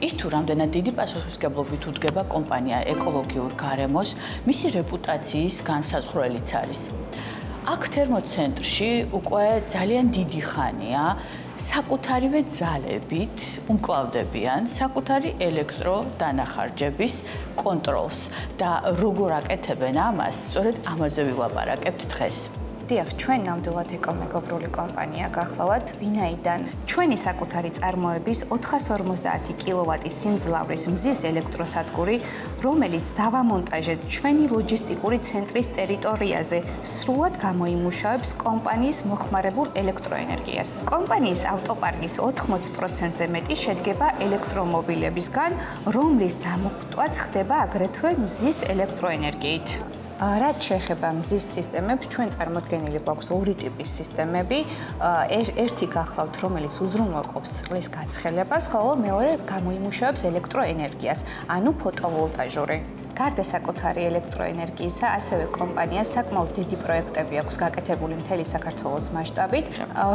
ის თუ რამდენად დიდი პასუხისმგებლობით უდგება კომპანია ეკოლოგიურ გარემოს, მისი რეპუტაციის განსაზღვრელიც არის. აქ თერმოცენტრში უკვე ძალიან დიდი ხანია საკუთარივე ძალებით უმკლავდებიან საკუთარი ელექტროდანახარჯების კონტროლს და როგორ აკეთებენ ამას, სწორედ ამაზე ვილაპარაკებთ დღეს. დიახ, ჩვენ ნამდვილად ეკომეგობრული კომპანია გახლავთ, ვინაიდან ჩვენი საკუთარი წარმოების 450 კილოვატის სიმძლავრის მზის ელექტროსადგური, რომელიც დავამონტაჟეთ ჩვენი ლოჯისტიკური ცენტრის ტერიტორიაზე, სრულად გამოიმუშავებს კომპანიის მოხმარებულ ელექტროენერგიას. კომპანიის ავტოპარკის 80%-ზე მეტი შედგება ელექტრომობილებისგან, რომლის დამუხტვაც ხდება აგრეთვე მზის ელექტროენერგიით. რაც შეეხება მზის სისტემებს, ჩვენ წარმოდგენილი გვაქვს ორი ტიპის სისტემები. ერთი გახლავთ, რომელიც უზრუნველყოფს წყლის გაცხელებას, ხოლო მეორე გამოიმუშავებს ელექტროენერგიას, ანუ ფოტოვოლტაჟური. გარდა საკუთარი ელექტროენერგიისა, ასევე კომპანიას საკმაოდ დიდი პროექტები აქვს გაკეთებული მთელი საქართველოს მასშტაბით,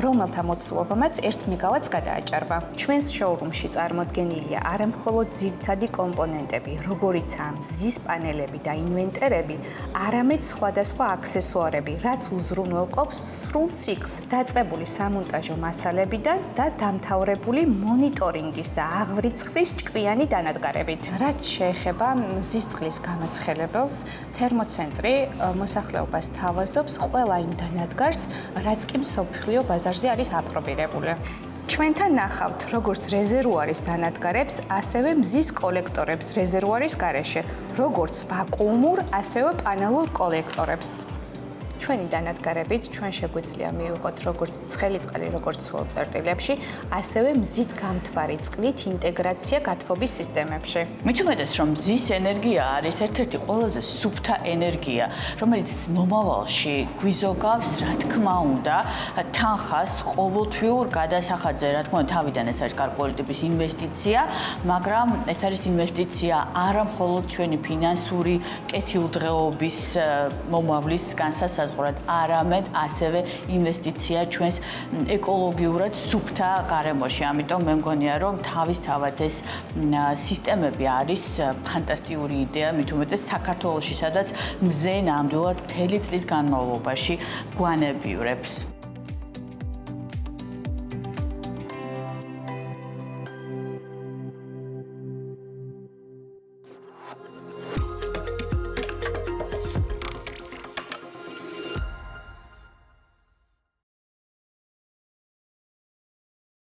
რომელთა მოცულობამაც 1 მეგავატს გადააჭარბა. ჩვენს შოურუმში წარმოდგენილია არა მხოლოდ ძირითადი კომპონენტები, როგორიცაა მზის პანელები და ინვენტერები, არამედ სხვადასხვა აქსესუარები, რაც უზრუნველყოფს სრულ ციკლს, დაწყებული სამონტაჟო მასალებიდან და დამთავრებული მონიტორინგის და აღვრიცხვის ჭკვიანი დანადგარებით. რაც შეეხება მზის წყლის გამაცხელებელს, თერმოცენტრი მოსახლეობას თავაზობს ყველა იმ დანადგარს, რაც კი მსოფლიო ბაზარზე არის აპრობირებული. ჩვენთან ნახავთ როგორც რეზერვუარის დანადგარებს, ასევე მზის კოლექტორებს რეზერვუარის გარეშე, როგორც ვაკუუმურ, ასევე პანელურ კოლექტორებს. ჩვენი დანადგარებით ჩვენ შეგვიძლია მივიღოთ როგორც ცხელი წყალი, როგორც სულ წერტილებში, ასევე მზით გამთბარი წყლით ინტეგრაცია გათბობის სისტემებში. მით უმეტეს, რომ მზის ენერგია არის ერთ-ერთი ყველაზე სუფთა ენერგია, რომელიც მომავალში გვიზოგავს, რა თქმა უნდა, თანხას ყოველთვიურ გადასახადზე, რა თქმა უნდა, თავიდან ეს არის გარკვეული ტიპის ინვესტიცია, მაგრამ ეს არის ინვესტიცია არა მხოლოდ ჩვენი ფინანსური კეთილდღეობის მომავლის განსასაზღვრად, არამედ ასევე ინვესტიცია ჩვენს ეკოლოგიურად სუფთა გარემოში. ამიტომ მე მგონია, რომ თავისთავად ეს სისტემები არის ფანტასტიკური იდეა, მით უმეტეს საქართველოში, სადაც მზე ნამდვილად მთელი წლის განმავლობაში გვანებივრებს.